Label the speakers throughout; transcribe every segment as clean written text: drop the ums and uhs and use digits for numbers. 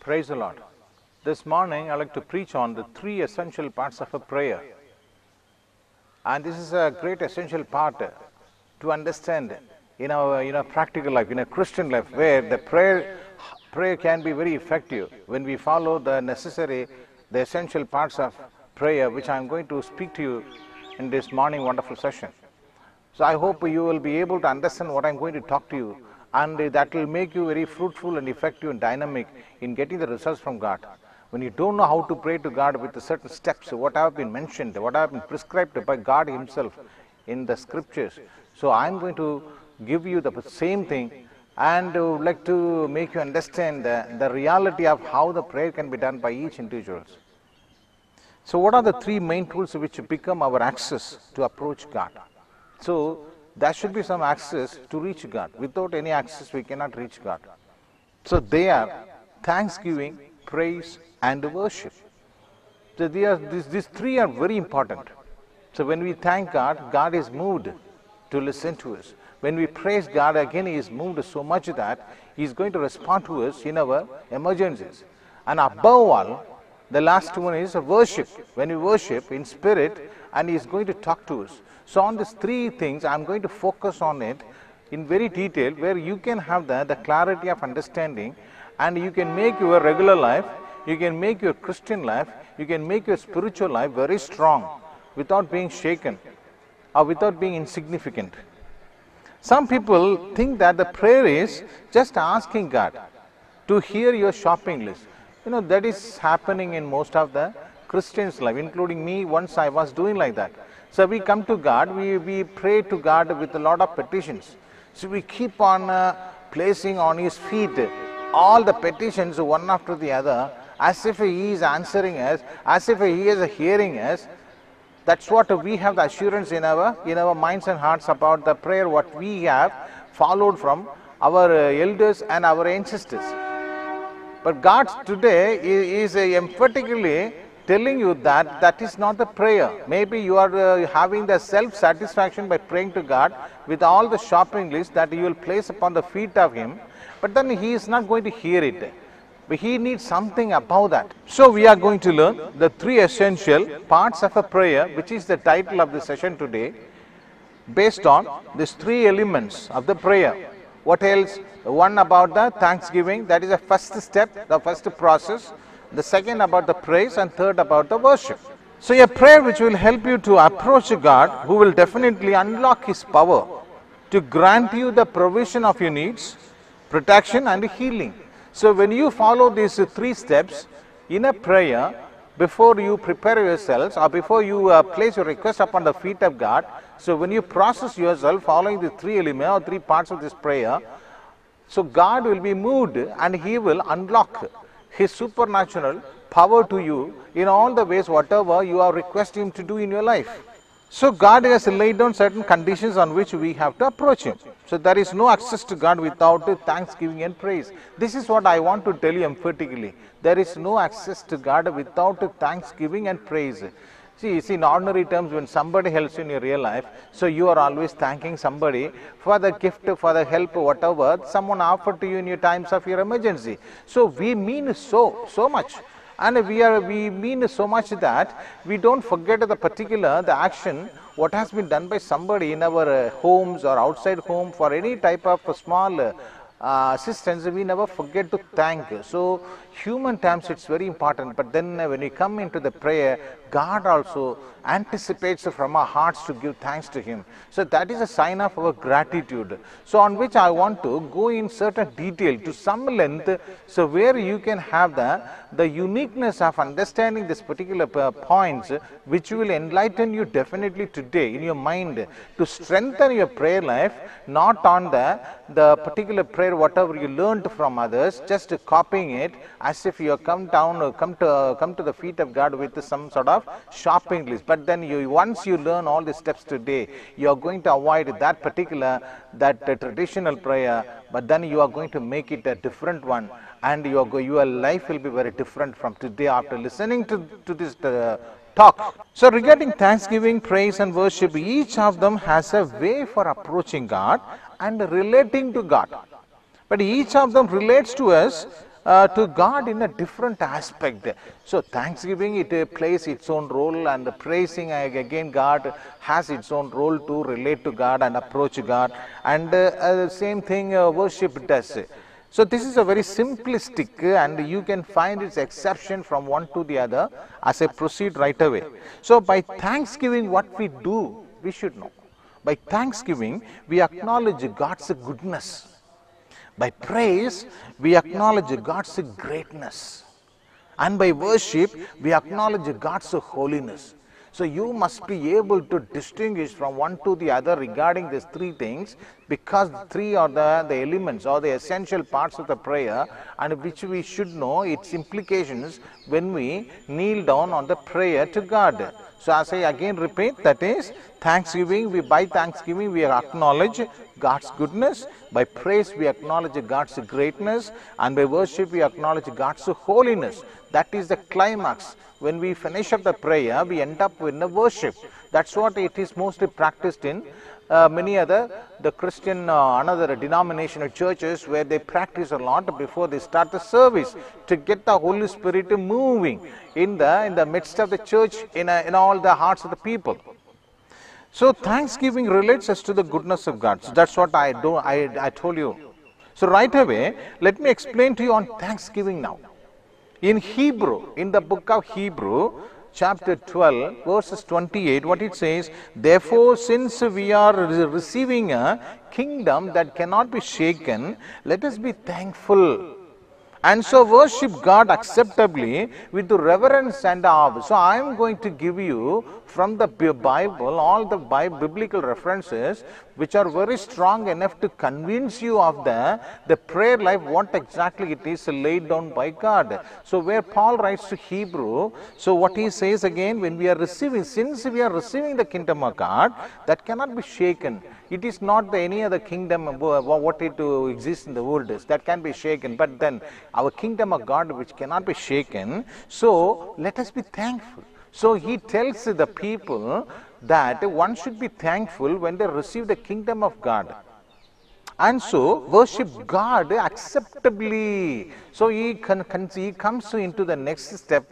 Speaker 1: Praise the Lord. This morning I'd like to preach on the three essential parts of a prayer. And this is a great essential part to understand in our practical life, in a Christian life, where the prayer can be very effective when we follow the essential parts of prayer, which I'm going to speak to you in this morning wonderful session. So I hope you will be able to understand what I'm going to talk to you, and that will make you very fruitful and effective and dynamic in getting the results from God. When you don't know how to pray to God with the certain steps, what have been mentioned, what have been prescribed by God Himself in the scriptures. So I'm going to give you the same thing and would like to make you understand the reality of how the prayer can be done by each individual. So what are the three main tools which become our access to approach God? So there should be some access to reach God. Without any access, we cannot reach God. So they are thanksgiving, praise, and worship. So these three are very important. So when we thank God, God is moved to listen to us. When we praise God, again He is moved so much that He is going to respond to us in our emergencies. And above all, the last one is worship. When we worship in spirit, and He is going to talk to us. So on these three things, I am going to focus on it in very detail, where you can have the clarity of understanding, and you can make your regular life, you can make your Christian life, you can make your spiritual life very strong without being shaken or without being insignificant. Some people think that the prayer is just asking God to hear your shopping list. That is happening in most of the Christians' life, including me. Once I was doing like that. So we come to God, we pray to God with a lot of petitions. So we keep on placing on His feet all the petitions one after the other, as if He is answering us, as if He is hearing us. That's what we have the assurance in our minds and hearts about the prayer, what we have followed from our elders and our ancestors. But God today is emphatically telling you that that is not the prayer. Maybe you are having the self-satisfaction by praying to God with all the shopping list that you will place upon the feet of Him, but then He is not going to hear it. But He needs something above that. So we are going to learn the three essential parts of a prayer, which is the title of the session today, based on these three elements of the prayer. What else? One about the thanksgiving, that is the first step, the first process. The second about the praise, and third about the worship. So a prayer which will help you to approach God, who will definitely unlock His power to grant you the provision of your needs, protection and healing. So when you follow these three steps in a prayer, before you prepare yourselves or before you place your request upon the feet of God, so when you process yourself following the three elements or three parts of this prayer, so God will be moved and He will unlock His supernatural power to you in all the ways whatever you are requesting Him to do in your life. So God has laid down certain conditions on which we have to approach Him. So there is no access to God without thanksgiving and praise. This is what I want to tell you emphatically. There is no access to God without thanksgiving and praise. See, in ordinary terms, when somebody helps you in your real life, so you are always thanking somebody for the gift, for the help, whatever someone offered to you in your times of your emergency. So we mean so much. And we mean so much that we don't forget the action, what has been done by somebody in our homes or outside home for any type of small assistance. We never forget to thank. So human terms it's very important, but then when we come into the prayer, God also anticipates from our hearts to give thanks to Him. So that is a sign of our gratitude. So on which I want to go in certain detail to some length, so where you can have the uniqueness of understanding this particular points, which will enlighten you definitely today in your mind to strengthen your prayer life, not on the particular prayer whatever you learned from others, just copying it as if you come to the feet of God with some sort of shopping list. But then once you learn all the steps today, you are going to avoid that traditional prayer, but then you are going to make it a different one, and your life will be very different from today after listening to this talk. So regarding thanksgiving, praise and worship, each of them has a way for approaching God and relating to God. But each of them relates to us to God in a different aspect. So thanksgiving, it plays its own role, and praising again God has its own role to relate to God and approach God, and same thing worship does. So this is a very simplistic, and you can find its exception from one to the other as I proceed right away. So by thanksgiving, what we do, we should know. By thanksgiving, we acknowledge God's goodness. By praise, we acknowledge God's greatness. And by worship, we acknowledge God's holiness. So you must be able to distinguish from one to the other regarding these three things, because three are the elements or the essential parts of the prayer, and which we should know its implications when we kneel down on the prayer to God. So as I again repeat, that is thanksgiving, by thanksgiving we acknowledge God's goodness, by praise we acknowledge God's greatness, and by worship we acknowledge God's holiness. That is the climax. When we finish up the prayer, we end up with the worship. That's what it is mostly practiced in many other the Christian another denominational churches, where they practice a lot before they start the service to get the Holy Spirit moving in the midst of the church, in all the hearts of the people. So thanksgiving relates us to the goodness of God. So that's what I told you. So right away, let me explain to you on thanksgiving now. In Hebrew, in the book of Hebrew, chapter 12, verses 28, what it says, therefore, since we are receiving a kingdom that cannot be shaken, let us be thankful. And so worship God acceptably with the reverence and awe. So I am going to give you from the Bible all the biblical references which are very strong enough to convince you of the prayer life, what exactly it is laid down by God. So where Paul writes to Hebrew, so what he says again, when we are receiving, since we are receiving the kingdom of God that cannot be shaken, it is not any other kingdom what it exists in the world is that can be shaken, but then our kingdom of God which cannot be shaken. So let us be thankful. So he tells the people that one should be thankful when they receive the kingdom of God. And so worship God acceptably. So he comes into the next step,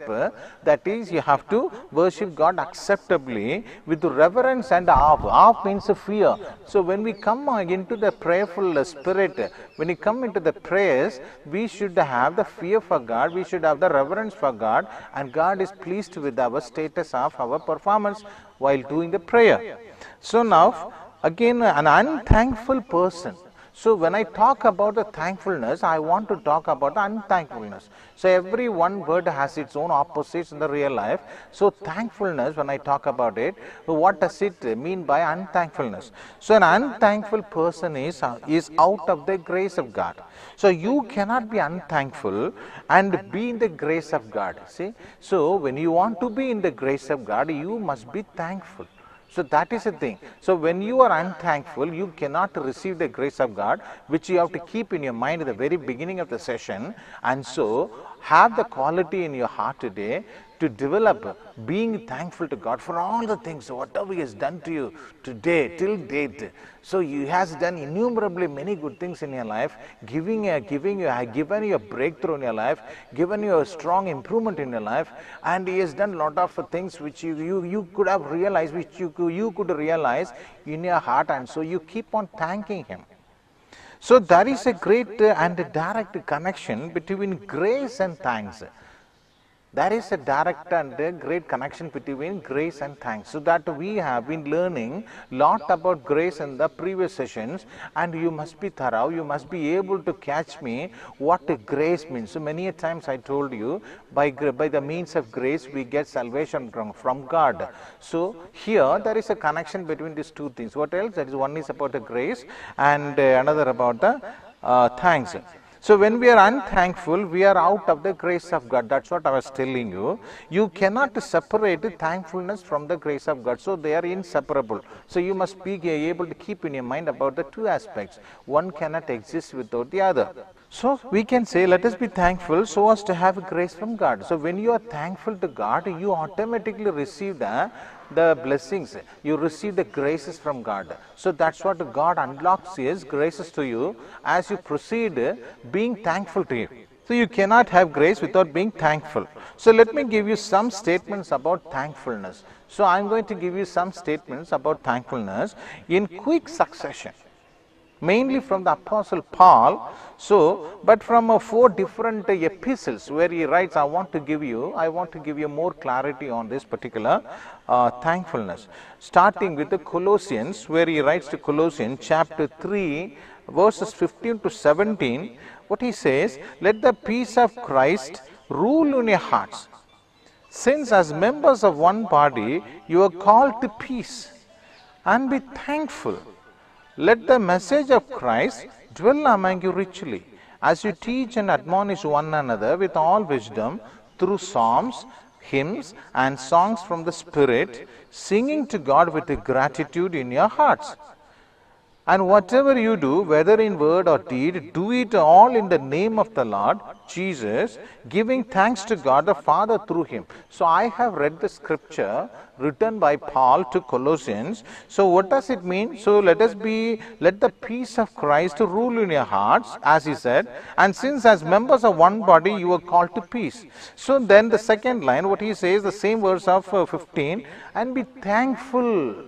Speaker 1: that is, you have to worship God acceptably with reverence and awe. Awe means fear. So when we come into the prayerful spirit, when we come into the prayers, we should have the fear for God, we should have the reverence for God, and God is pleased with our status of our performance while doing the prayer. So now, again, an unthankful person. So when I talk about the thankfulness, I want to talk about the unthankfulness. So every one word has its own opposites in the real life. So thankfulness, when I talk about it, what does it mean by unthankfulness? So an unthankful person is out of the grace of God. So you cannot be unthankful and be in the grace of God. See, so when you want to be in the grace of God, you must be thankful. So that is the thing. So when you are unthankful, you cannot receive the grace of God, which you have to keep in your mind at the very beginning of the session. And so have the quality in your heart today to develop being thankful to God for all the things, whatever He has done to you today, till date. So He has done innumerably many good things in your life, given you a breakthrough in your life, given you a strong improvement in your life, and He has done a lot of things which you could have realized, which you could realize in your heart, and so you keep on thanking Him. So there is a great and direct connection between grace and thanks. There is a direct and a great connection between grace and thanks. So that we have been learning a lot about grace in the previous sessions, and you must be thorough, you must be able to catch me what grace means. So many times I told you, by the means of grace we get salvation from God. So here there is a connection between these two things. What else? That is, one is about the grace and another about the thanks. So when we are unthankful, we are out of the grace of God. That's what I was telling you. You cannot separate thankfulness from the grace of God. So they are inseparable. So you must be able to keep in your mind about the two aspects. One cannot exist without the other. So we can say, let us be thankful so as to have grace from God. So when you are thankful to God, you automatically receive the blessings, you receive the graces from God. So that's what God unlocks His graces to you as you proceed being thankful to Him. So you cannot have grace without being thankful. So let me give you some statements about thankfulness. So I am going to give you some statements about thankfulness in quick succession, mainly from the Apostle Paul. So, but from 4 different epistles where he writes, I want to give you more clarity on this particular thankfulness. Starting with the Colossians, where he writes to Colossians chapter 3, verses 15 to 17, what he says, let the peace of Christ rule in your hearts, since as members of one body you are called to peace, and be thankful. Let the message of Christ dwell among you richly, as you teach and admonish one another with all wisdom, through psalms, hymns, and songs from the Spirit, singing to God with gratitude in your hearts. And whatever you do, whether in word or deed, do it all in the name of the Lord Jesus, giving thanks to God the Father through him. So I have read the scripture written by Paul to Colossians. So what does it mean? So let the peace of Christ rule in your hearts, as he said, and since as members of one body you are called to peace. So then the second line, what he says, the same verse of 15, and be thankful.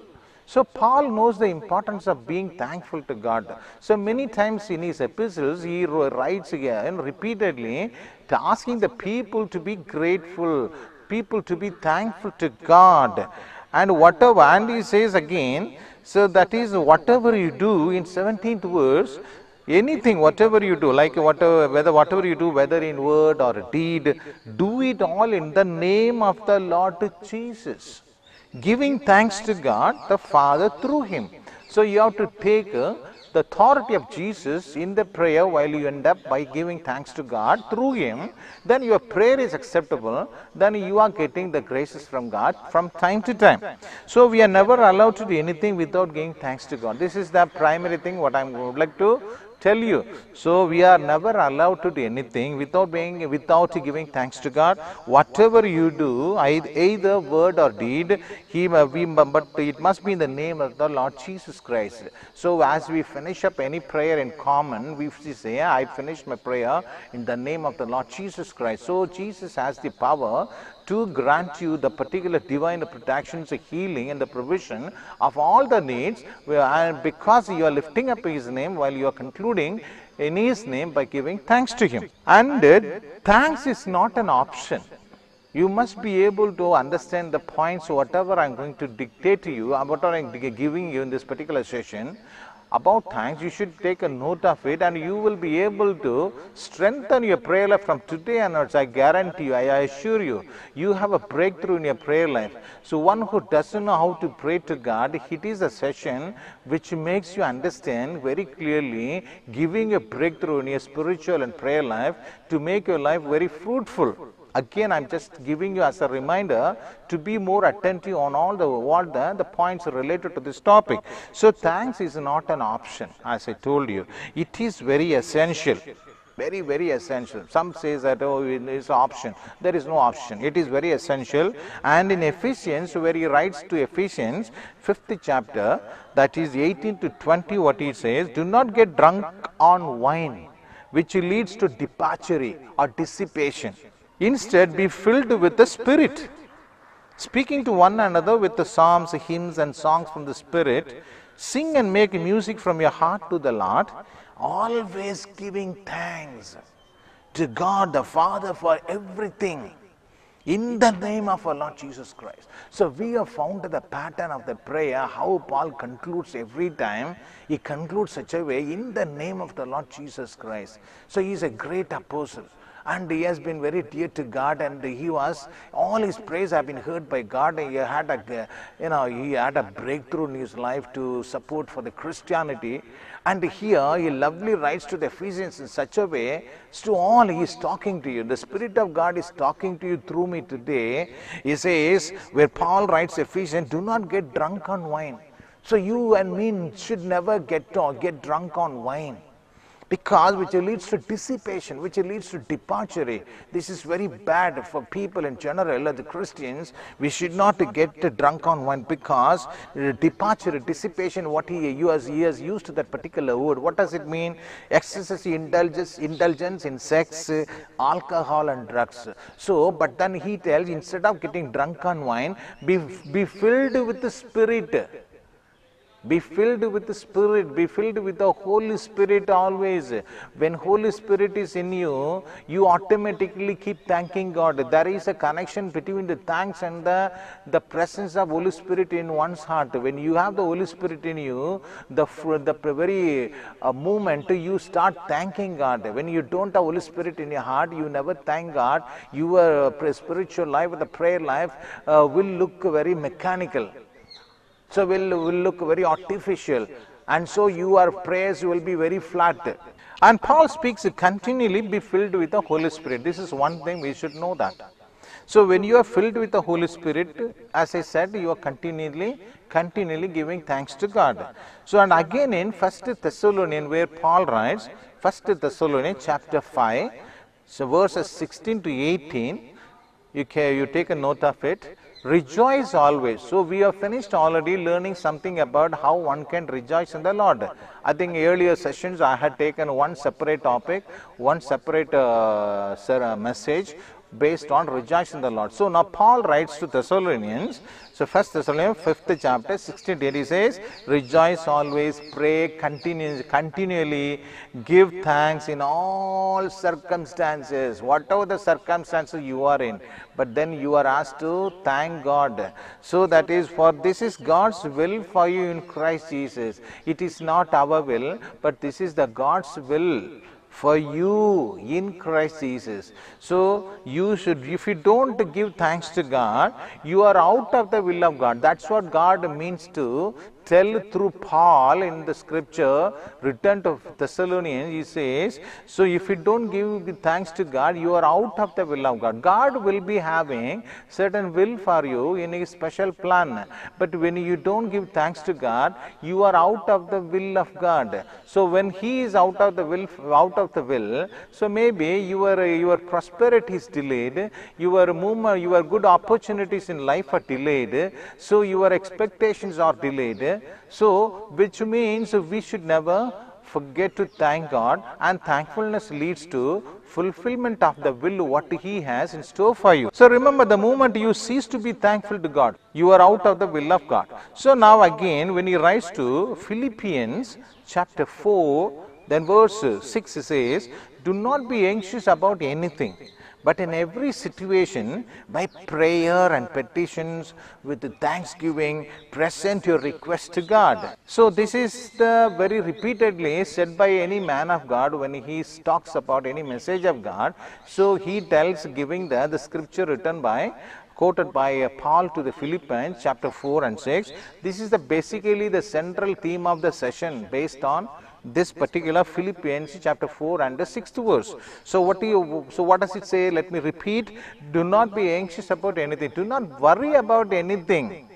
Speaker 1: So Paul knows the importance of being thankful to God. So many times in his epistles, he writes again repeatedly, asking the people to be grateful, people to be thankful to God. And whatever, and he says again, so that is whatever you do in 17th verse, anything, whatever you do, like whatever you do, whether in word or deed, do it all in the name of the Lord Jesus, giving thanks to God the Father through him. So you have to take the authority of Jesus in the prayer while you end up by giving thanks to God through him. Then your prayer is acceptable. Then you are getting the graces from God from time to time. So we are never allowed to do anything without giving thanks to God. This is the primary thing what I would like to tell you. So we are never allowed to do anything without giving thanks to God. Whatever you do, either word or deed, but it must be in the name of the Lord Jesus Christ. So as we finish up any prayer in common, we say, I finished my prayer in the name of the Lord Jesus Christ. So Jesus has the power to grant you the particular divine protections, healing, and the provision of all the needs, and because you are lifting up his name while you are concluding in his name by giving thanks to him. And thanks is not an option. You must be able to understand the points, whatever I am going to dictate to you, what I am giving you in this particular session. About thanks, you should take a note of it, and you will be able to strengthen your prayer life from today onwards. I guarantee you, I assure you, you have a breakthrough in your prayer life. So one who doesn't know how to pray to God, it is a session which makes you understand very clearly, giving a breakthrough in your spiritual and prayer life to make your life very fruitful. Again, I am just giving you as a reminder to be more attentive on all the points related to this topic. So thanks is not an option, as I told you. It is very essential. Very, very essential. Some say that, oh, it is an option. There is no option. It is very essential. And in Ephesians, where he writes to Ephesians, 5th chapter, that is 18 to 20, what he says, do not get drunk on wine, which leads to debauchery or dissipation. Instead, be filled with the Spirit, speaking to one another with the psalms, hymns, and songs from the Spirit. Sing and make music from your heart to the Lord, always giving thanks to God the Father for everything, in the name of our Lord Jesus Christ. So we have found the pattern of the prayer, how Paul concludes every time. He concludes such a way, in the name of the Lord Jesus Christ. So he is a great apostle, and he has been very dear to God, and all his prayers have been heard by God. He had a breakthrough in his life to support for the Christianity. And here he lovely writes to the Ephesians in such a way, to all he is talking to you. The Spirit of God is talking to you through me today. He says, where Paul writes Ephesians, do not get drunk on wine. So you and me should never get drunk on wine. because which leads to dissipation, which leads to debauchery. This is very bad for people in general. The Christians, we should not get drunk on wine, because debauchery, dissipation, what he has used that particular word. What does it mean? Excessive indulgence in sex, alcohol and drugs. So, but then he tells, instead of getting drunk on wine, be filled with the Spirit. Be filled with the Spirit, be filled with the Holy Spirit always. When Holy Spirit is in you, you automatically keep thanking God. There is a connection between the thanks and the presence of Holy Spirit in one's heart. When you have the Holy Spirit in you, the very moment you start thanking God. When you don't have Holy Spirit in your heart, you never thank God. Your spiritual life, the prayer life will look very mechanical. So will look very artificial, and so your prayers will be very flat. And Paul speaks continually, be filled with the Holy Spirit. This is one thing we should know that. So when you are filled with the Holy Spirit, as I said, you are continually giving thanks to God. So and again in 1 Thessalonians, where Paul writes, 1 Thessalonians chapter 5, so verses 16 to 18, you take a note of it. Rejoice always. So we have finished already learning something about how one can rejoice in the Lord. I think earlier sessions I had taken one separate topic, one separate message based on rejoice in the Lord. So now Paul writes to Thessalonians. So 1 Thessalonians 5th chapter 16 he says, rejoice always, pray continually, give thanks in all circumstances, whatever the circumstances you are in. But then you are asked to thank God. So that is, for this is God's will for you in Christ Jesus. It is not our will, but this is the God's will for you in Christ Jesus. So you should, if you don't give thanks to God, you are out of the will of God. That's what God means to tell through Paul in the scripture written to Thessalonians. He says, so if you don't give thanks to God, you are out of the will of God. God will be having certain will for you in a special plan. But when you don't give thanks to God, you are out of the will of God. So when He is out of the will, so maybe your prosperity is delayed, your movement, your good opportunities in life are delayed, so your expectations are delayed. So, which means we should never forget to thank God, and thankfulness leads to fulfillment of the will what He has in store for you. So remember, the moment you cease to be thankful to God, you are out of the will of God. So now again, when he writes to Philippians chapter 4, then verse 6 says, do not be anxious about anything, but in every situation, by prayer and petitions, with thanksgiving, present your request to God. So this is the very repeatedly said by any man of God when he talks about any message of God. So he tells, giving the scripture written by, quoted by Paul to the Philippians chapter 4 and 6. This is basically the central theme of the session based on this particular Philippians chapter 4 and the 6th verse. So what does it say? Let me repeat. Do not be anxious about anything. Do not worry about anything.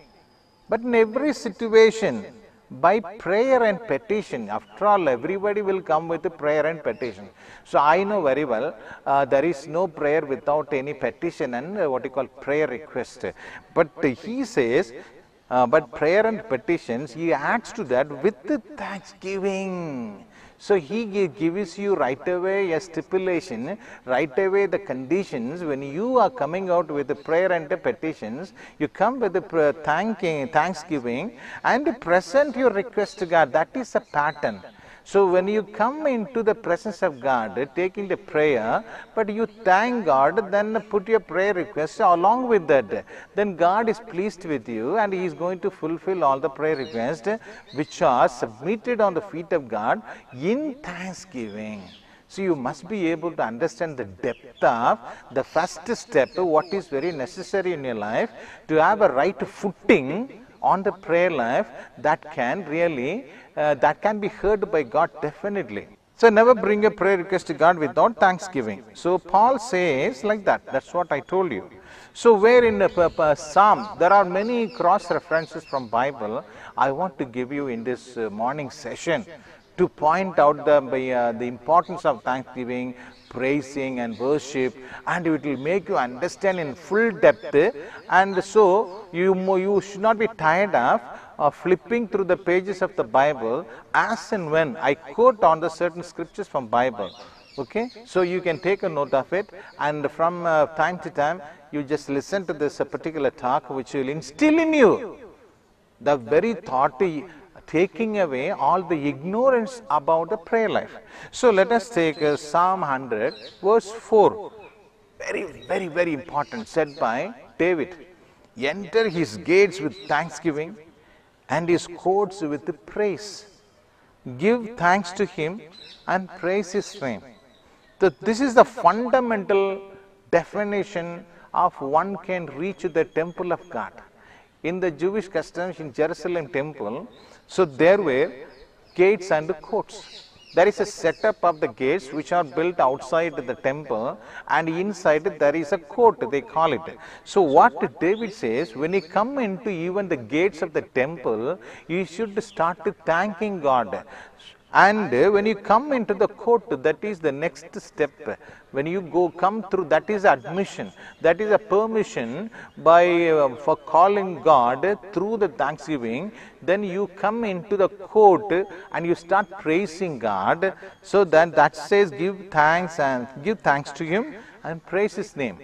Speaker 1: But in every situation, by prayer and petition. After all, everybody will come with a prayer and petition. So I know very well, there is no prayer without any petition and what you call prayer request. But he says, but prayer and petitions, he adds to that with the thanksgiving. So he gives you right away a stipulation, right away the conditions. When you are coming out with the prayer and the petitions, you come with the thanksgiving and present your request to God. That is a pattern. So when you come into the presence of God, taking the prayer, but you thank God, then put your prayer request along with that. Then God is pleased with you and He is going to fulfill all the prayer requests which are submitted on the feet of God in thanksgiving. So you must be able to understand the depth of the first step, what is very necessary in your life to have a right footing on the prayer life that can really that can be heard by God definitely. So never bring a prayer request to God without thanksgiving. So Paul says like that. That's what I told you. So where in the Psalm, there are many cross references from Bible. I want to give you in this morning session to point out the importance of thanksgiving, praising and worship, and it will make you understand in full depth. And so you should not be tired of flipping through the pages of the Bible as and when I quote on the certain scriptures from Bible. Okay, so you can take a note of it, and from time to time you just listen to this particular talk, which will instill in you the very thought, taking away all the ignorance about the prayer life. So let us take Psalm 100 verse 4, very important, said by David. Enter his gates with thanksgiving and his courts with praise. Give thanks to him and praise his name. So this is the fundamental definition of one can reach the temple of God. In the Jewish customs in Jerusalem temple, so there were gates and courts. There is a setup of the gates which are built outside the temple, and inside there is a court, they call it. So what David says, when you come into even the gates of the temple, you should start thanking God. And when you come into the court, that is the next step. When you come through, that is admission. That is a permission for calling God through the thanksgiving. Then you come into the court and you start praising God. So that says give thanks to him and praise his name.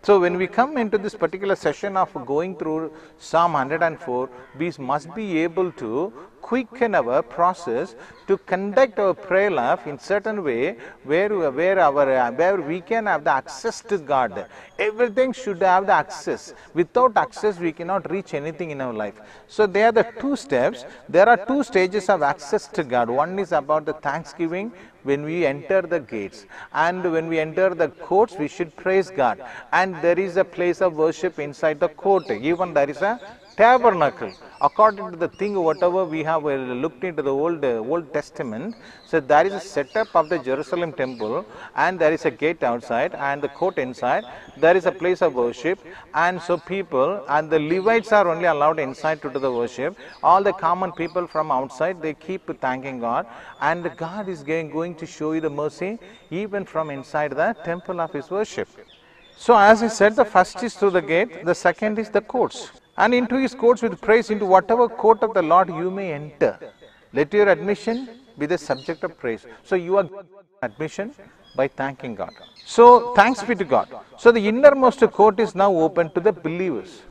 Speaker 1: So when we come into this particular session of going through Psalm 104, we must be able to quicken our process to conduct our prayer life in certain way where we can have the access to God. Everything should have the access. Without access, we cannot reach anything in our life. So there are the two steps. There are two stages of access to God. One is about the thanksgiving when we enter the gates, and when we enter the courts, we should praise God. And there is a place of worship inside the court. Even there is a tabernacle. According to the thing, whatever we have looked into the Old Testament, so there is a setup of the Jerusalem temple, and there is a gate outside and the court inside. There is a place of worship, and so people and the Levites are only allowed inside to do the worship. All the common people from outside, they keep thanking God, and God is going to show you the mercy even from inside the temple of his worship. So as I said, the first is through the gate, the second is the courts. And into his courts with praise, into whatever court of the Lord you may enter. Let your admission be the subject of praise. So you are admission by thanking God. So thanks be to God. So the innermost court is now open to the believers.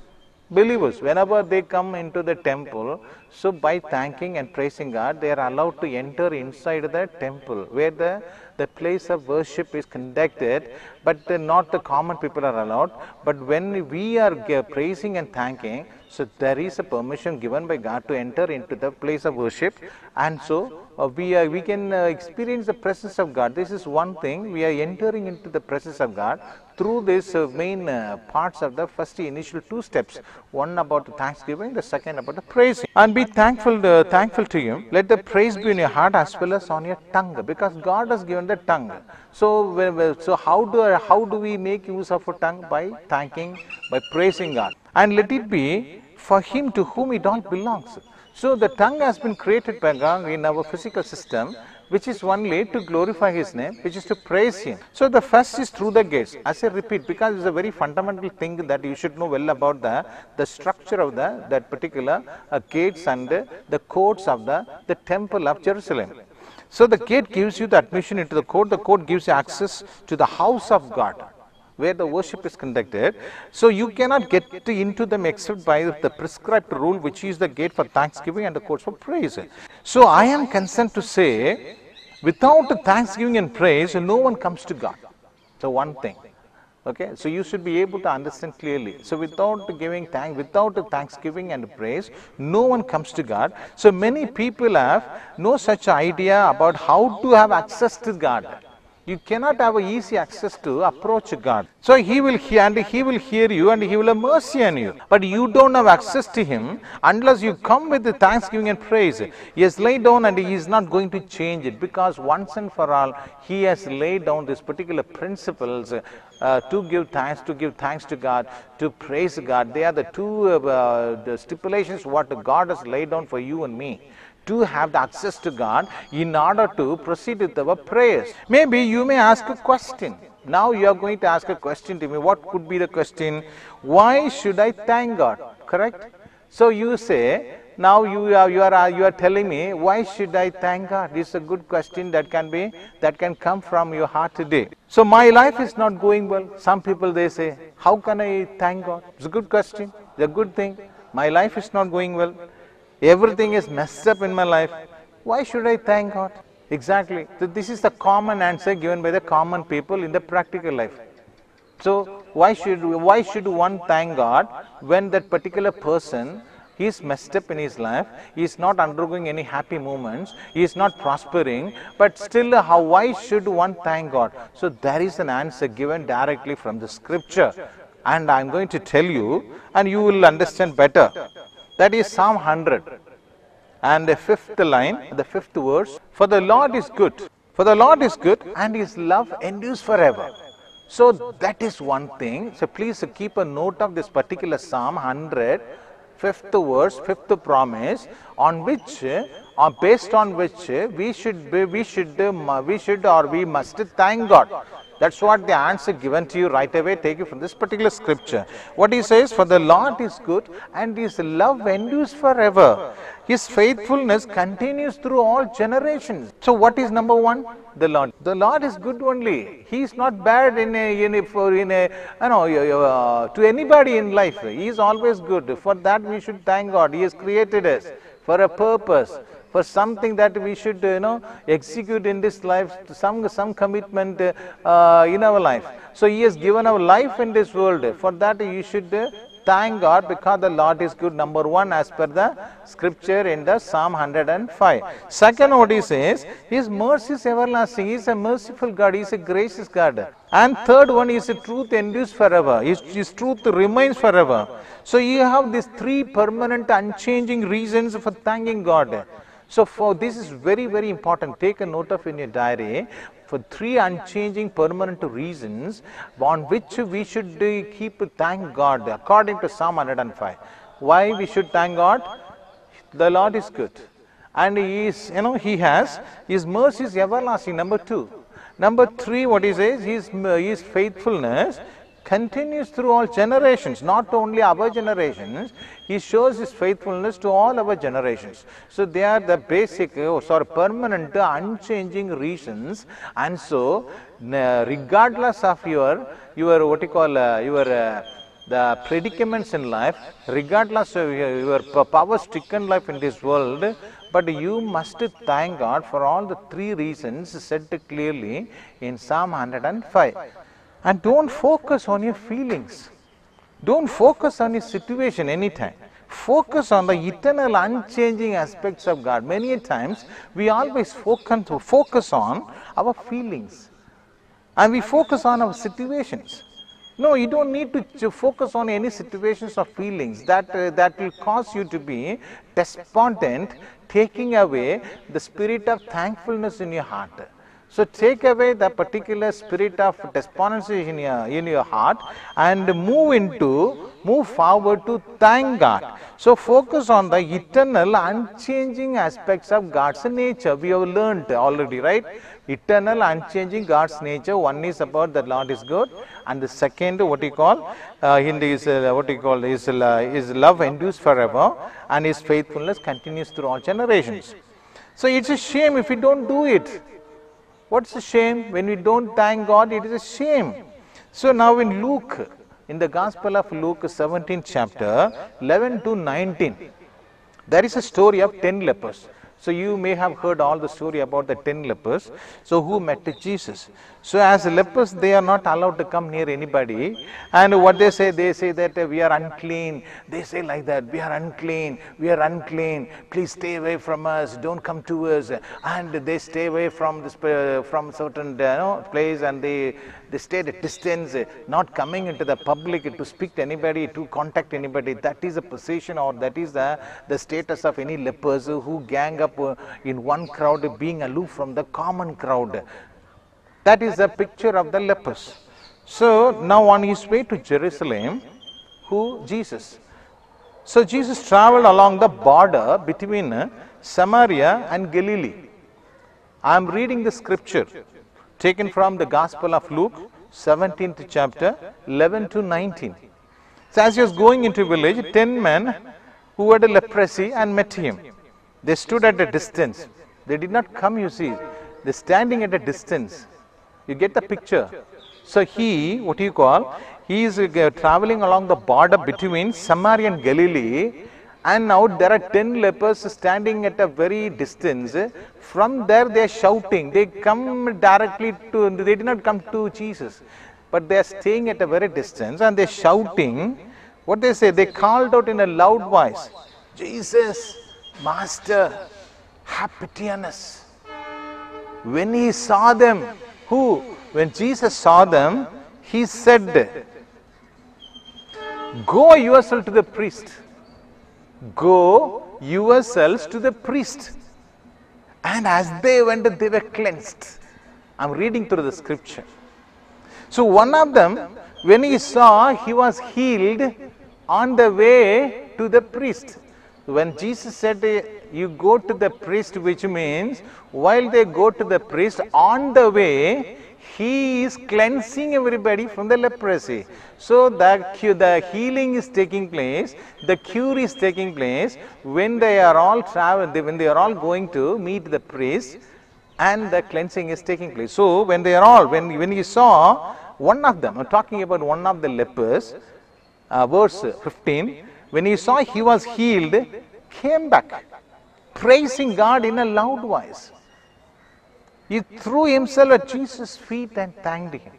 Speaker 1: Believers, whenever they come into the temple, so by thanking and praising God, they are allowed to enter inside the temple where the place of worship is conducted, but not the common people are allowed. But when we are praising and thanking, so there is a permission given by God to enter into the place of worship, and so we can experience the presence of God. This is one thing, we are entering into the presence of God through these main parts of the first initial two steps. One about the thanksgiving, the second about the praising. And be thankful to him. Let the praise be in your heart as well as on your tongue, because God has given the tongue. So how do we make use of a tongue? By thanking, by praising God. And let it be for him to whom it all belongs. So the tongue has been created by God in our physical system, which is only to glorify his name, which is to praise him. So the first is through the gates. As I repeat, because it's a very fundamental thing that you should know well about the structure of that particular gates and the courts of the temple of Jerusalem. So the gate gives you the admission into the court gives you access to the house of God, where the worship is conducted. So you cannot get into them except by the prescribed rule, which is the gate for thanksgiving and the courts for praise. So I am concerned to say, without thanksgiving and praise, no one comes to God. So one thing. Okay, so you should be able to understand clearly. So without thanksgiving and praise, no one comes to God. So many people have no such idea about how to have access to God. You cannot have easy access to approach God. So he will hear you and he will have mercy on you. But you don't have access to him unless you come with the thanksgiving and praise. He has laid down and he is not going to change it, because once and for all he has laid down these particular principles to give thanks to God, to praise God. They are the two the stipulations what God has laid down for you and me. to have the access to God in order to proceed with our prayers. Maybe you may ask a question. Now you are going to ask a question to me. What could be the question? Why should I thank God? Correct? So you say, now you are telling me, why should I thank God? This is a good question that can come from your heart today. So my life is not going well. Some people, they say, how can I thank God? It's a good question. It's a good thing. My life is not going well. Everything is messed up in my life. Why should I thank God? Exactly. So this is the common answer given by the common people in the practical life. So why should one thank God when that particular person is messed up in his life, he is not undergoing any happy moments, he is not prospering, but still why should one thank God? So there is an answer given directly from the scripture, and I am going to tell you and you will understand better. That is Psalm 100 and the 5th line, the 5th verse. For the Lord is good. For the Lord is good and his love endures forever. So that is one thing. So please keep a note of this particular Psalm 100, 5th verse, 5th promise, on which, based on which we must thank God. That's what the answer given to you right away. Take it from this particular scripture. What he says, for the Lord is good and his love endures forever. His faithfulness continues through all generations. So what is number one? The Lord. The Lord is good only. He is not bad to anybody in life. He is always good. For that we should thank God. He has created us for a purpose, for something that we should execute in this life, some commitment in our life. So he has given our life in this world. For that you should thank God, because the Lord is good, number one, as per the scripture in the Psalm 105. Second, what he says, his mercy is everlasting. He is a merciful God. He is a gracious God. And third one is, truth endures forever. His truth remains forever. So you have these three permanent, unchanging reasons for thanking God. So for this is very, very important. Take a note of in your diary. For three unchanging permanent reasons on which we should keep thank God according to Psalm 105. Why we should thank God? The Lord is good. And he is, he has, his mercy is everlasting, number two. Number three, what he says, his faithfulness continues through all generations, not only our generations. He shows his faithfulness to all our generations. So they are the basic, permanent, unchanging reasons. And so, regardless of your the predicaments in life, regardless of your power-stricken life in this world, but you must thank God for all the three reasons said clearly in Psalm 105. And don't focus on your feelings. Don't focus on your situation anytime. Focus on the eternal, unchanging aspects of God. Many times, we always focus on our feelings. And we focus on our situations. No, you don't need to focus on any situations or feelings. That will cause you to be despondent, taking away the spirit of thankfulness in your heart. So take away the particular spirit of despondency in your heart and move forward to thank God. So focus on the eternal, unchanging aspects of God's nature. We have learned already, right? Eternal, unchanging God's nature. One is about the Lord is good, and the second, his love endures forever, and his faithfulness continues through all generations. So it's a shame if we don't do it. What's a shame? When we don't thank God, it is a shame. So now in Luke, in the Gospel of Luke 17th chapter, 11 to 19, there is a story of 10 lepers. So you may have heard all the story about the 10 lepers, so who met Jesus. So as lepers, they are not allowed to come near anybody. And what they say that we are unclean. They say like that, we are unclean, please stay away from us, don't come to us. And they stay away from this from certain place, and they stay at a distance, not coming into the public to speak to anybody, to contact anybody. That is a position, or that is the status of any lepers who gang up in one crowd, being aloof from the common crowd. That is a picture of the lepers. So now on his way to Jerusalem, Jesus. So Jesus traveled along the border between Samaria and Galilee. I am reading the scripture taken from the Gospel of Luke, 17th chapter, 11 to 19. So as he was going into a village, 10 men who had a leprosy and met him. They stood at a distance. They did not come, you see. They standing at a distance. You get the picture. So he, what do you call, he is traveling along the border between Samaria and Galilee, and now there are 10 lepers standing at a very distance. From there they are shouting. They come directly to, they did not come to Jesus, but they are staying at a very distance and they are shouting. What they say? They called out in a loud voice, Jesus, Master, have pity on us. When he saw them, who? When Jesus saw them, he said, go yourself to the priest. Go yourselves to the priest. And as they went, they were cleansed. I am reading through the scripture. So one of them, when he saw, he was healed on the way to the priest. When Jesus said, you go to the priest, which means while they go to the priest, on the way, he is cleansing everybody from the leprosy. So the healing is taking place, the cure is taking place when they are all when they are all going to meet the priest, and the cleansing is taking place. So when they are all, when he saw one of them, I'm talking about one of the lepers, verse 15, when he saw he was healed, came back, praising God in a loud voice. He threw himself at Jesus' feet and thanked him.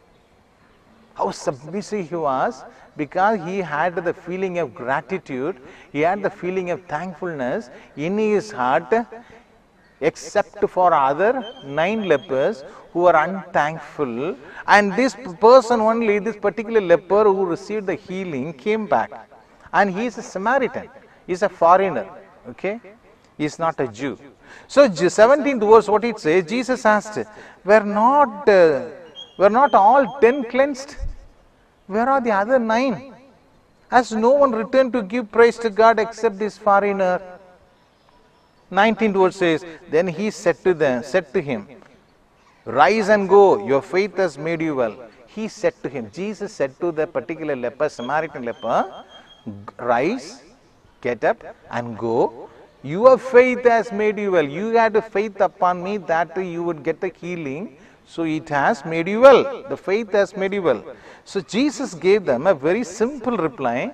Speaker 1: How submissive he was, because he had the feeling of gratitude, he had the feeling of thankfulness in his heart, except for other 9 lepers who were unthankful. And this person only, this particular leper who received the healing, came back. And he is a Samaritan, he is a foreigner, okay? He is not a Jew. So 17th verse, what it says, Jesus asked, were not all 10 cleansed? Where are the other 9? Has no one returned to give praise to God except this foreigner? 19th verse says, then he said to him, rise and go, your faith has made you well. He said to him, Jesus said to the particular leper, Samaritan leper, rise, get up and go. Your faith has made you well. You had faith upon me that you would get the healing. So it has made you well. The faith has made you well. So Jesus gave them a very simple reply,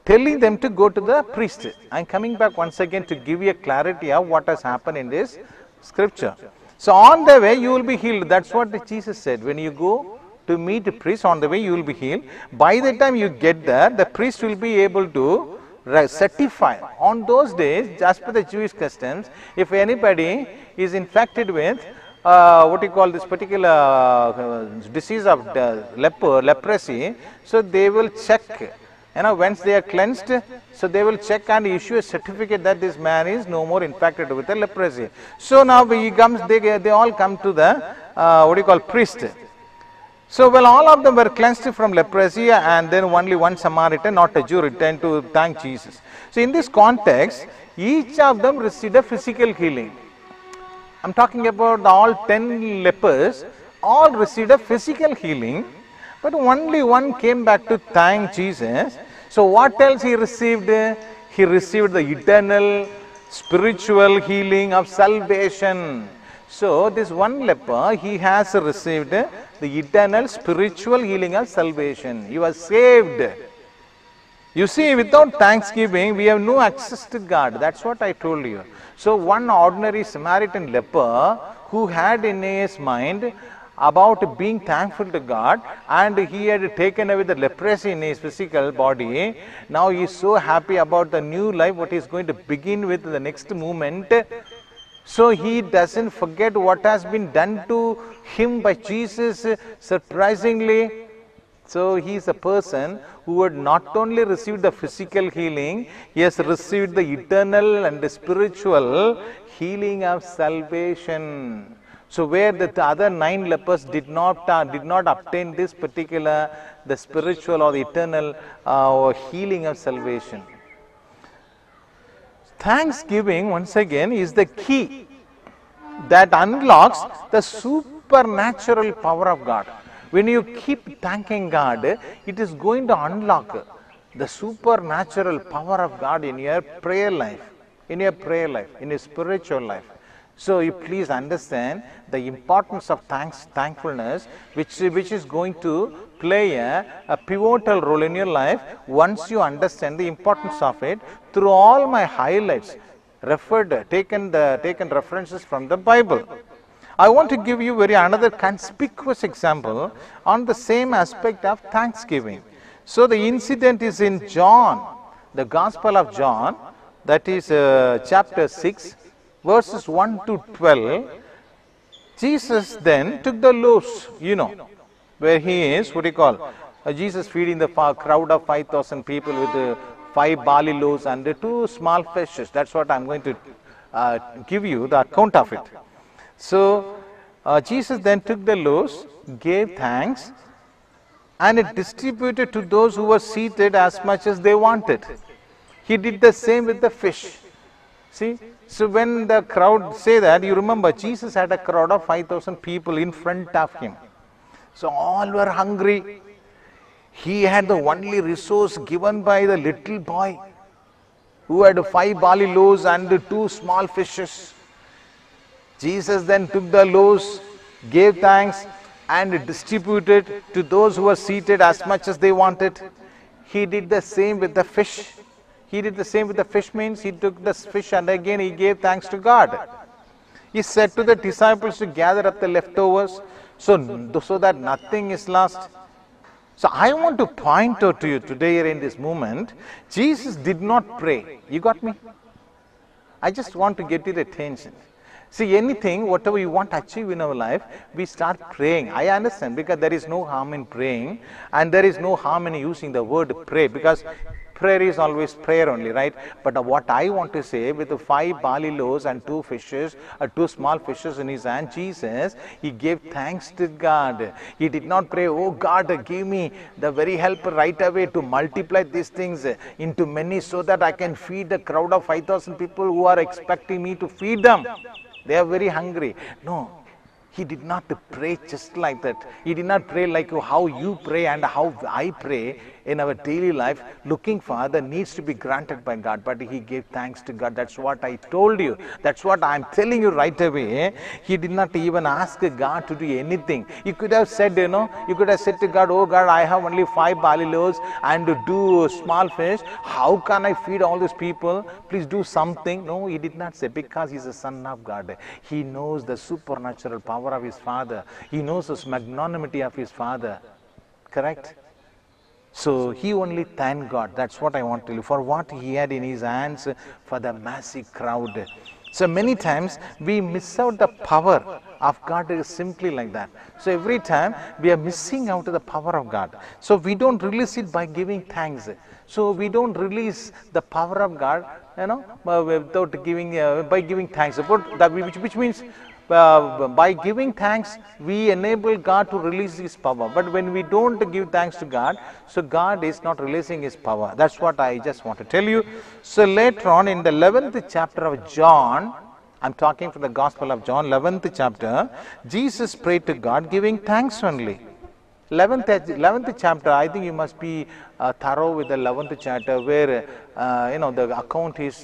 Speaker 1: telling them to go to the priest. I am coming back once again to give you a clarity of what has happened in this scripture. So on the way you will be healed. That's what Jesus said. When you go to meet a priest, on the way you will be healed. By the time you get there, the priest will be able to certify. On those days, as per the Jewish customs, if anybody is infected with what you call this particular disease of leprosy, so they will check. Once they are cleansed, so they will check and issue a certificate that this man is no more infected with the leprosy. So now he comes, they all come to the priest. So, well, all of them were cleansed from leprosy, and then only one Samaritan, not a Jew, returned to thank Jesus. So, in this context, each of them received a physical healing. I am talking about all 10 lepers, all received a physical healing, but only one came back to thank Jesus. So, what else he received? He received the eternal spiritual healing of salvation. So, this one leper, he has received the eternal spiritual healing of salvation. He was saved. You see, without thanksgiving, we have no access to God. That's what I told you. So, one ordinary Samaritan leper who had in his mind about being thankful to God, and he had taken away the leprosy in his physical body. Now, he is so happy about the new life, what he is going to begin with the next moment. So he doesn't forget what has been done to him by Jesus, surprisingly. So he is a person who had not only received the physical healing, he has received the eternal and the spiritual healing of salvation. So where the other 9 lepers did not obtain this particular, the spiritual or the eternal healing of salvation. Thanksgiving, once again, is the key that unlocks the supernatural power of God. When you keep thanking God, it is going to unlock the supernatural power of God in your prayer life, in your spiritual life. So you please understand the importance of thankfulness, which is going to play a pivotal role in your life once you understand the importance of it. Through all my highlights, taken references from the Bible. I want to give you another conspicuous example on the same aspect of thanksgiving. So the incident is in John, the Gospel of John, that is chapter 6, verses 1 to 12. Jesus then took the loaves, where he is, Jesus feeding the crowd of 5,000 people with 5 barley loaves and 2 small fishes. That's what I'm going to give you the account of it. So Jesus then took the loaves, gave thanks, and it distributed to those who were seated as much as they wanted. He did the same with the fish. See, so when the crowd say that, you remember Jesus had a crowd of 5,000 people in front of him. So all were hungry. He had the only resource given by the little boy who had 5 barley loaves and 2 small fishes. Jesus then took the loaves, gave thanks, and distributed to those who were seated as much as they wanted. He did the same with the fish. He did the same with the fish, means he took the fish and again he gave thanks to God. He said to the disciples to gather up the leftovers so that nothing is lost. So I want to point out to you today in this moment, Jesus did not pray. You got me? I just want to get your attention. See, anything, whatever you want to achieve in our life, we start praying. I understand, because there is no harm in praying, and there is no harm in using the word pray, because prayer is always prayer only, right? But what I want to say, with the 5 barley loaves and 2 fishes, 2 small fishes in his hand, Jesus, he gave thanks to God. He did not pray, oh God, give me the very help right away to multiply these things into many so that I can feed the crowd of 5,000 people who are expecting me to feed them. They are very hungry. No, he did not pray just like that. He did not pray like how you pray and how I pray in our daily life, looking for the needs to be granted by God. But he gave thanks to God. That's what I told you. That's what I'm telling you right away. He did not even ask God to do anything. He could have said, you could have said to God, oh God, I have only 5 barley loaves and 2 small fish. How can I feed all these people? Please do something. No, he did not say, because he's a son of God. He knows the supernatural power of his Father. He knows the magnanimity of his Father. Correct? So he only thanked God. That's what I want to tell you, for what he had in his hands for the massive crowd. So many times we miss out the power of God is simply like that. So every time we are missing out the power of God. So we don't release it by giving thanks. So we don't release the power of God, without giving, by giving thanks. Which means by giving thanks, we enable God to release his power. But when we don't give thanks to God, so God is not releasing his power. That's what I just want to tell you. So later on in the 11th chapter of John, I'm talking from the Gospel of John, 11th chapter, Jesus prayed to God giving thanks only. 11th chapter, I think you must be thorough with the 11th chapter, where the account is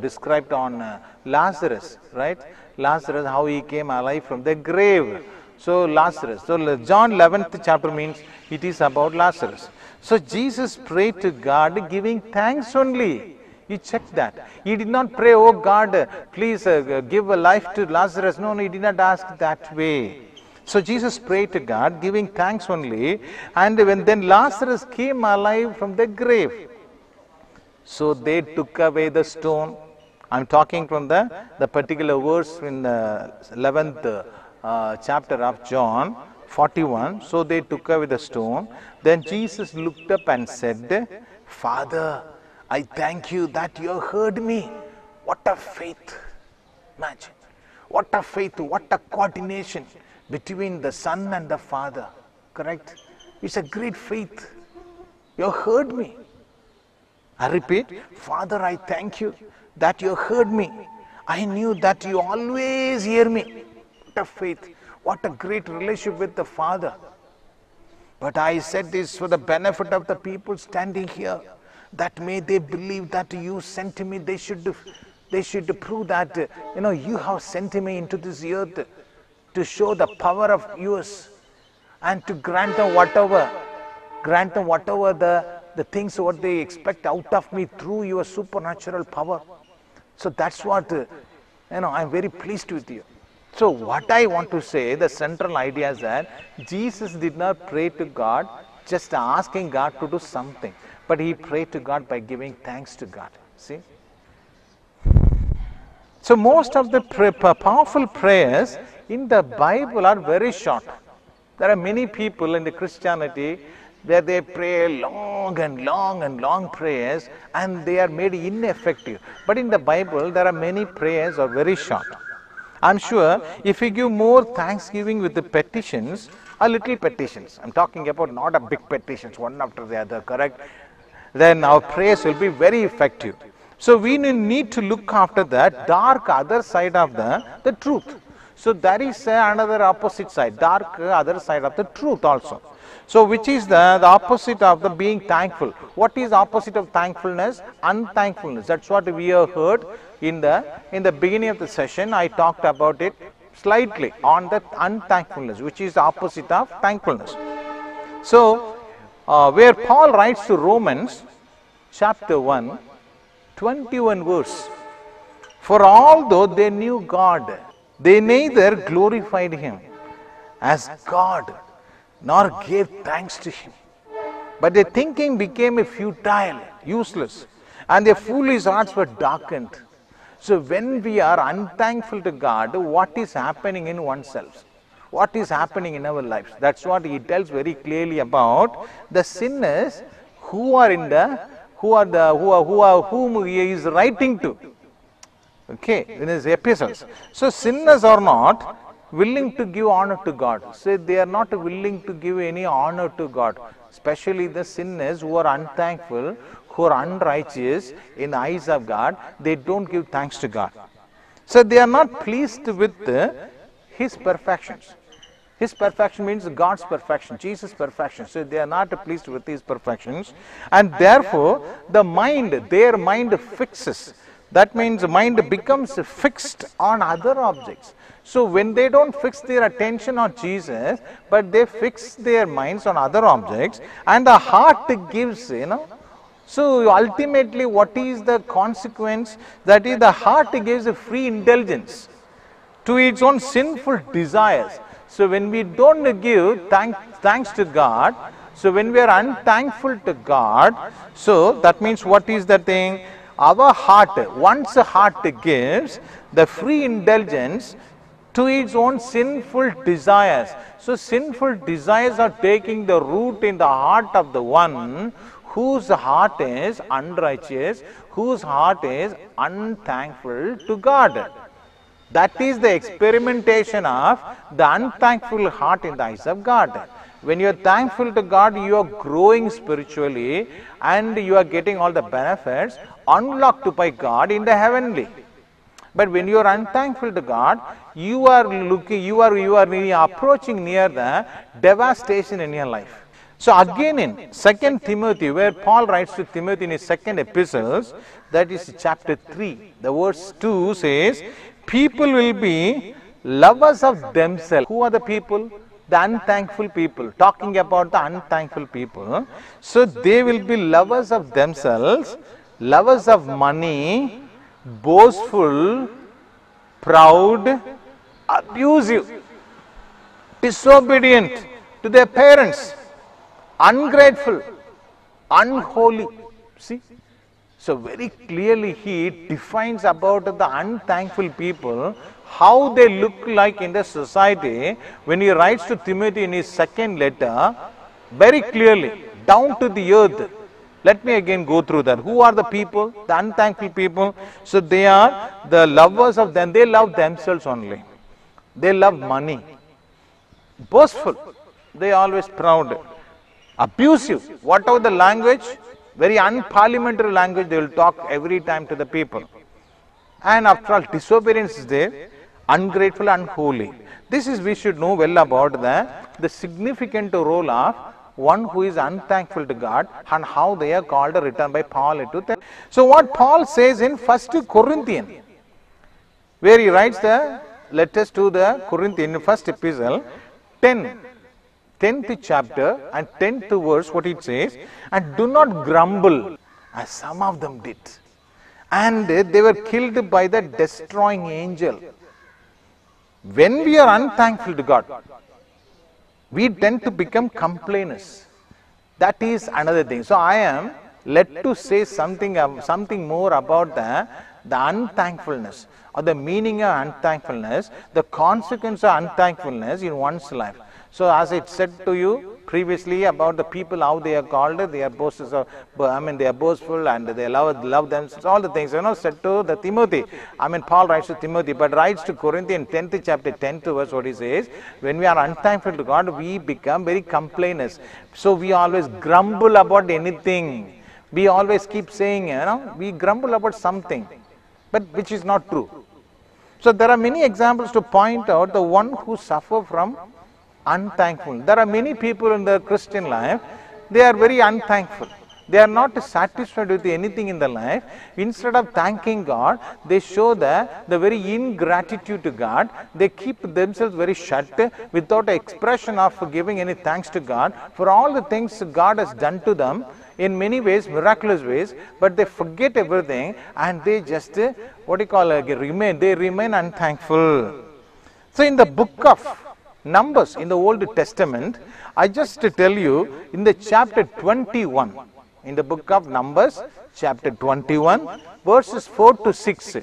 Speaker 1: described on Lazarus, right? Lazarus, how he came alive from the grave. So Lazarus, so John 11th chapter means it is about Lazarus. So Jesus prayed to God giving thanks only. You check that. He did not pray, oh God, please give a life to Lazarus. No, he did not ask that way. So Jesus prayed to God, giving thanks only, and then Lazarus came alive from the grave. So they took away the stone. I'm talking from the particular verse in the 11th chapter of John 41. So they took away the stone. Then Jesus looked up and said, Father, I thank you that you heard me. What a faith. Imagine. What a faith, what a coordination between the Son and the Father. Correct? It's a great faith. You heard me. I repeat, Father, I thank you that you heard me. I knew that you always hear me. What a faith. What a great relationship with the Father. But I said this for the benefit of the people standing here, that may they believe that you sent me. They should prove that you have sent me into this earth to show the power of yours and to grant them whatever the things what they expect out of me through your supernatural power. So that's what I'm very pleased with you. So what I want to say, the central idea is that Jesus did not pray to God just asking God to do something, but he prayed to God by giving thanks to God. See? So most of the powerful prayers in the Bible are very short. There are many people in the Christianity where they pray long and long and long prayers and they are made ineffective. But in the Bible, there are many prayers are very short. I'm sure if we give more thanksgiving with the petitions, or little petitions, I'm talking about not a big petitions, one after the other, correct? Then our prayers will be very effective. So we need to look after that dark other side of the truth. So there is another opposite side, dark other side of the truth also. So which is the opposite of the being thankful. What is opposite of thankfulness? Unthankfulness. That's what we have heard in the beginning of the session. I talked about it slightly on the unthankfulness, which is the opposite of thankfulness. So where Paul writes to Romans chapter 1, 21 verse. For although they knew God, they neither glorified him as God nor gave thanks to him. But their thinking became futile, useless, and their foolish hearts were darkened. So when we are unthankful to God, what is happening in oneself? What is happening in our lives? That's what he tells very clearly about the sinners whom he is writing to. Okay, in his epistles. So sinners are not willing to give honor to God. So they are not willing to give any honor to God. Especially the sinners who are unthankful, who are unrighteous in the eyes of God, they don't give thanks to God. So they are not pleased with his perfections. His perfection means God's perfection, Jesus' perfection. So they are not pleased with his perfections. And therefore, their mind fixes. That means the mind becomes fixed on other objects. So when they don't fix their attention on Jesus, but they fix their minds on other objects, and the heart gives, So ultimately what is the consequence? That is, the heart gives a free indulgence to its own sinful desires. So when we don't give thanks to God, so when we are unthankful to God, so that means what is the thing? Our heart, once the heart gives the free indulgence to its own sinful desires. So sinful desires are taking the root in the heart of the one whose heart is unrighteous, whose heart is unthankful to God. That is the experimentation of the unthankful heart in the eyes of God. When you are thankful to God, you are growing spiritually and you are getting all the benefits unlocked by God in the heavenly. But when you are unthankful to God, you are approaching near the devastation in your life. So again in 2 Timothy, where Paul writes to Timothy in his second epistles, that is chapter 3, the verse 2 says, people will be lovers of themselves. Who are the people? The unthankful people. Talking about the unthankful people. So they will be lovers of themselves, lovers of money, boastful, proud, abusive, disobedient to their parents, ungrateful, unholy. See? So very clearly he defines about the unthankful people, how they look like in the society. When he writes to Timothy in his second letter, very clearly, down to the earth. Let me again go through that. Who are the people? The unthankful people. So they are the lovers of them. They love themselves only. They love money. Boastful. They are always proud. Abusive. Whatever the language, very unparliamentary language they will talk every time to the people. And after all, disobedience is there, ungrateful, unholy. This is, we should know well about the significant role of one who is unthankful to God and how they are called, written by Paul into them. So what Paul says in 1 Corinthians, where he writes the letters to the Corinthians in first epistle, 10th chapter and 10th verse, what it says, and do not grumble as some of them did, and they were killed by the destroying angel. When we are unthankful to God, we tend to become complainers. That is another thing. So I am led to say something more about the unthankfulness, or the meaning of unthankfulness, the consequence of unthankfulness in one's life. So as I said to you previously about the people, how they are called, they are boasters of, they are boastful and they love themselves, all the things, said to the Timothy. Paul writes to Timothy, but writes to Corinthians 10th chapter 10th verse, what he says, when we are unthankful to God, we become very complainers. So we always grumble about anything. We always keep saying, we grumble about something, but which is not true. So there are many examples to point out the one who suffer from unthankful. There are many people in the Christian life, they are very unthankful. They are not satisfied with anything in their life. Instead of thanking God, they show the very ingratitude to God. They keep themselves very shut without expression of giving any thanks to God for all the things God has done to them in many ways, miraculous ways, but they forget everything and they just, remain unthankful. So in the book of Numbers in the Old Testament, I just tell you in the chapter 21, in the book of Numbers, chapter 21, verses 4 to 6,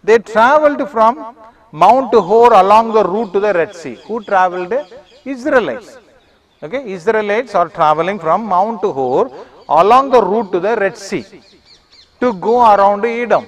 Speaker 1: they traveled from Mount Hor along the route to the Red Sea. Who traveled? Israelites. Okay, Israelites are traveling from Mount Hor along the route to the Red Sea to go around Edom.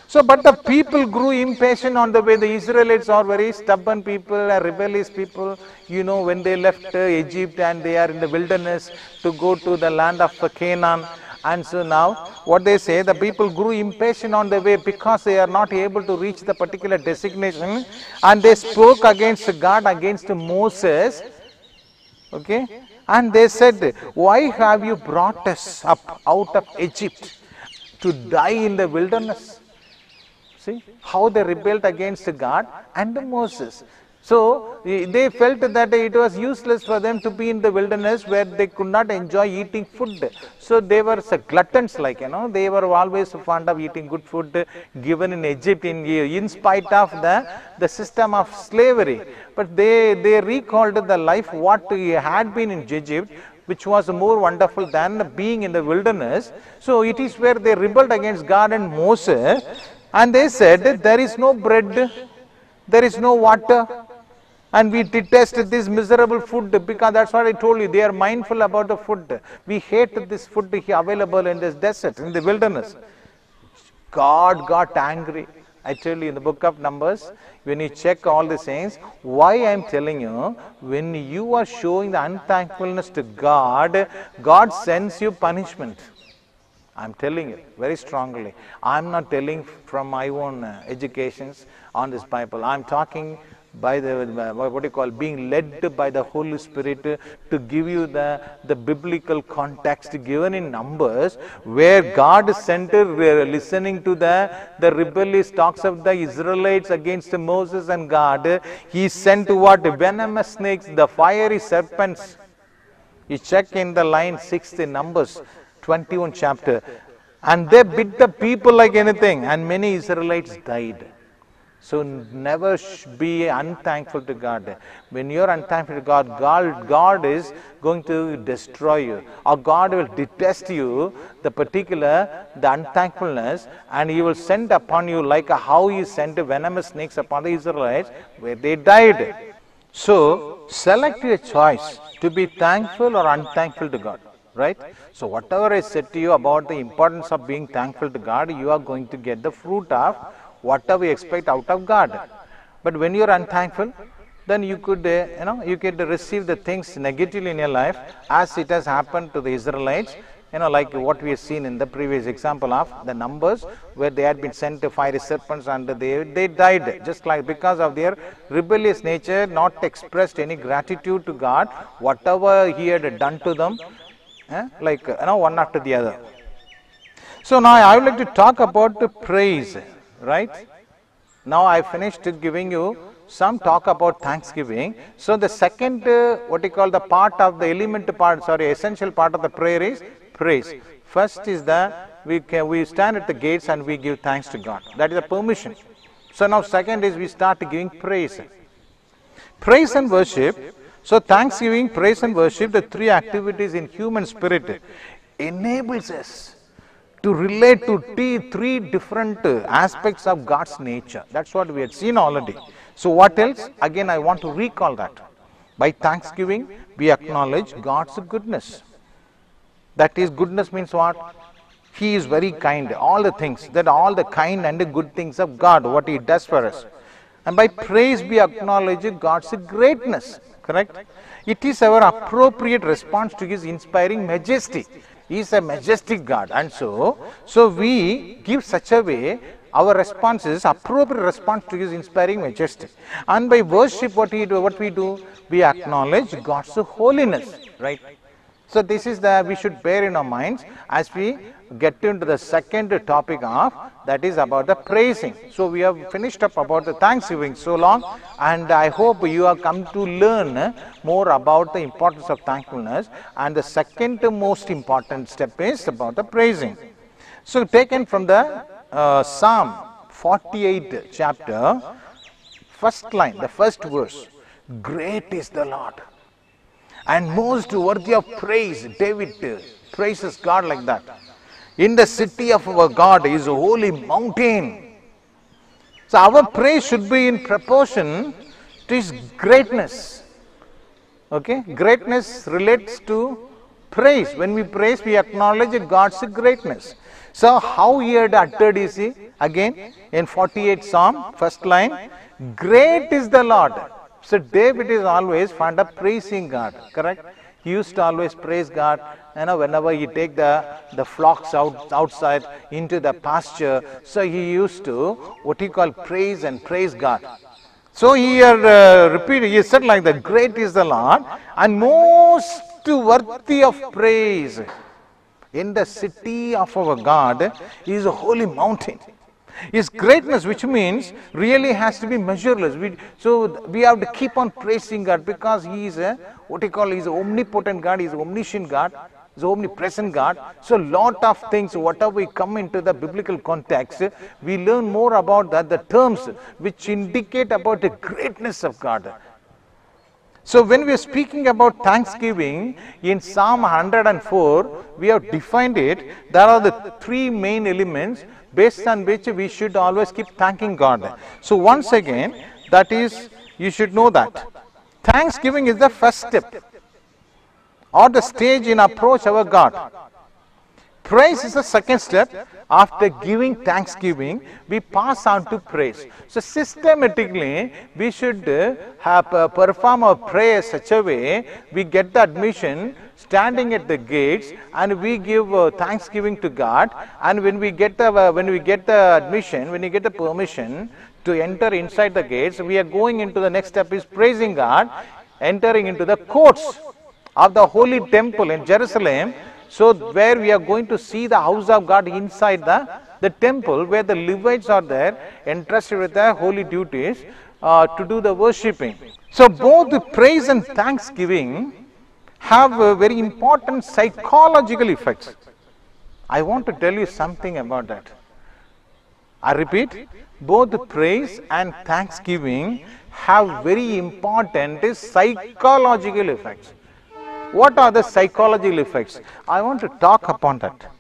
Speaker 1: So, but the people grew impatient on the way. The Israelites are very stubborn people, rebellious people. When they left Egypt and they are in the wilderness to go to the land of Canaan. And so now, what they say, the people grew impatient on the way because they are not able to reach the particular destination. And they spoke against God, against Moses. Okay? And they said, why have you brought us up out of Egypt to die in the wilderness? See how they rebelled against God and Moses. So they felt that it was useless for them to be in the wilderness where they could not enjoy eating food. So they were gluttons, they were always fond of eating good food given in Egypt in spite of the system of slavery. But they recalled the life what had been in Egypt, which was more wonderful than being in the wilderness. So it is where they rebelled against God and Moses. And they said, there is no bread, there is no water, and we detest this miserable food, because that's what I told you, they are mindful about the food. We hate this food available in this desert, in the wilderness. God got angry. I tell you in the book of Numbers, when you check all the things, why I am telling you, when you are showing the unthankfulness to God, God sends you punishment. I am telling you very strongly. I am not telling from my own educations on this Bible. I am talking by the being led by the Holy Spirit to give you the biblical context given in Numbers, where God sent listening to the rebellious talks of the Israelites against Moses and God. He sent what? Venomous snakes, the fiery serpents. You check in the line 6 in Numbers 21 chapter, and they bit the people like anything, and many Israelites died. So never be unthankful to God. When you are unthankful to God, God is going to destroy you, or God will detest you, the unthankfulness, and He will send upon you like how He sent venomous snakes upon the Israelites, where they died. So select your choice to be thankful or unthankful to God. Right? So whatever I said to you about the importance of being thankful to God, you are going to get the fruit of whatever you expect out of God. But when you are unthankful, then you could receive the things negatively in your life, as it has happened to the Israelites. like what we have seen in the previous example of the Numbers, where they had been sent to fiery serpents and they died, just like because of their rebellious nature, not expressed any gratitude to God, whatever He had done to them, one after the other. So now I would like to talk about the praise, right? Now I finished giving you some talk about thanksgiving. So the second, the part of the essential part of the prayer is praise. First is that we stand at the gates and we give thanks to God. That is the permission. So now second is we start giving praise. Praise and worship. So thanksgiving, praise and worship, the three activities in human spirit, enables us to relate to three different aspects of God's nature. That's what we had seen already. So what else? Again, I want to recall that. By thanksgiving, we acknowledge God's goodness. That is, goodness means what? He is very kind. All the things, that all the kind and the good things of God, what He does for us. And by praise, we acknowledge God's greatness. Correct? It is our appropriate response to His inspiring majesty. He is a majestic God, and so we give such a way our response is appropriate response to His inspiring majesty. And by worship, what we do, we acknowledge God's holiness, right? So this is we should bear in our minds as we get into the second topic of, that is about the praising. So we have finished up about the thanksgiving so long, and I hope you have come to learn more about the importance of thankfulness, and the second most important step is about the praising. So taken from the Psalm 48 chapter, first line, the first verse, great is the Lord and most worthy of praise. David praises God like that. In the city of our God is a holy mountain. So our praise should be in proportion to His greatness. Okay, greatness relates to praise. When we praise, we acknowledge God's greatness. So how He had uttered is He? Again, in 48 Psalm, first line, great is the Lord. So David is always fond of praising God, correct? He used to always praise God, whenever he take the flocks outside into the pasture. So he used to, praise God. So he repeated, he said like that, great is the Lord and most worthy of praise. In the city of our God is a holy mountain. His greatness, which means really has to be measureless. So we have to keep on praising God, because He is He's an omnipotent God, He's an omniscient God, He's an omnipresent God. So lot of things, whatever we come into the biblical context, we learn more about that, the terms which indicate about the greatness of God. So when we are speaking about thanksgiving, in Psalm 104, we have defined it. There are the three main elements based on which we should always keep thanking God. So once again, that is, you should know that thanksgiving is the first step or the stage in approach our God. Praise is the second step. After giving thanksgiving, we pass on to praise. So systematically, we should perform our prayer such a way, we get the admission standing at the gates, and we give thanksgiving to God. And when we get the admission, when we get the permission to enter inside the gates, we are going into the next step is praising God, entering into the courts of the holy temple in Jerusalem. So where we are going to see the house of God inside the temple, where the Levites are there, entrusted with their holy duties to do the worshipping. So both the praise and thanksgiving have very important psychological effects. I want to tell you something about that. I repeat, both the praise and thanksgiving have very important psychological effects. What are the psychological effects? I want to talk upon that.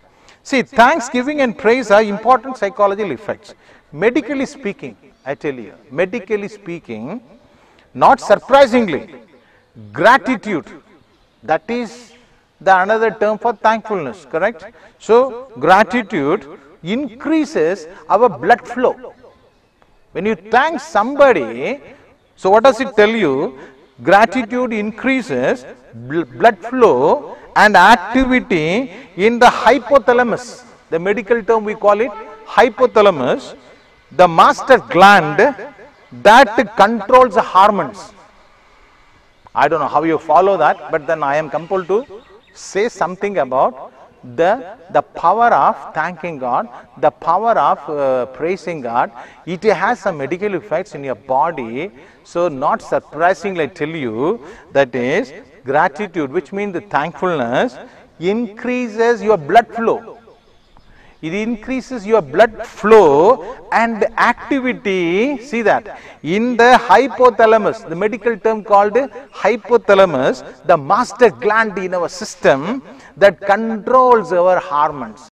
Speaker 1: See, thanksgiving and praise are important psychological effects. Medically speaking, I tell you, medically speaking, not surprisingly, gratitude, that is the another term for thankfulness, correct? So, gratitude increases our blood flow. When you thank somebody, so what does it tell you? Gratitude increases blood flow and activity in the hypothalamus. The medical term we call it hypothalamus, the master gland that controls the hormones. I don't know how you follow that, but then I am compelled to say something about the power of thanking God, the power of praising God. It has some medical effects in your body. So not surprisingly I tell you, that is gratitude, which means the thankfulness, increases your blood flow. It increases your blood flow and activity. See that in the hypothalamus, the medical term called hypothalamus, the master gland in our system that controls our hormones.